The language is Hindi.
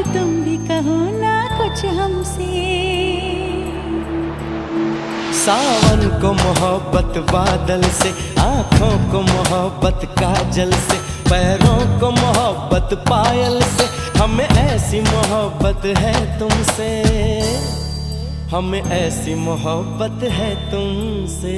तुम भी कहो ना कुछ हमसे। सावन को मोहब्बत बादल से, आँखों को मोहब्बत काजल से, पैरों को मोहब्बत पायल से, हमें ऐसी मोहब्बत है तुमसे, हमें ऐसी मोहब्बत है तुमसे।